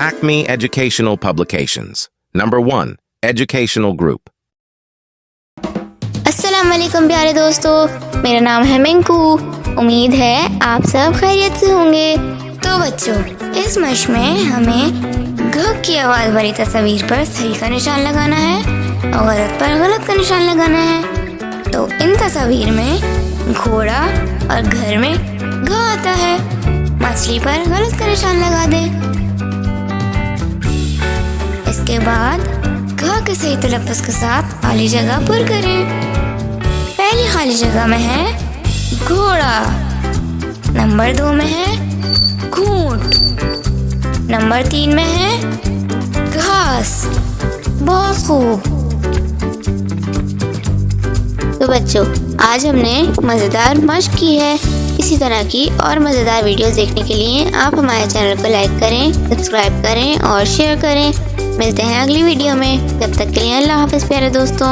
Acme Educational Publications. Number 1. Educational Group. अस्सलाम वालेकुम प्यारे दोस्तों, मेरा नाम है मिंकू। उम्मीद है आप सब खैरियत से होंगे। तो बच्चों, इस मश्क में हमें घ की आवाज वाली तस्वीर पर सही का निशान लगाना है और गलत पर गलत का निशान लगाना है। तो इन तस्वीर में घोड़ा और घर में घ आता है। मछली पर गलत का निशान लगा दे। इसके बाद घ के सही तलफ़्फ़ुज़ के साथ खाली जगह पुर करें। पहली खाली जगह में है घोड़ा, नंबर 2 में है ऊंट, नंबर 3 में है घास। बहुत खूब। तो बच्चों, आज हमने मज़ेदार मश्क की है। इसी तरह की और मज़ेदार वीडियोस देखने के लिए आप हमारे चैनल को लाइक करें, सब्सक्राइब करें और शेयर करें। मिलते हैं अगली वीडियो में। तब तक के लिए अल्लाह हाफ़िज़ प्यारे दोस्तों।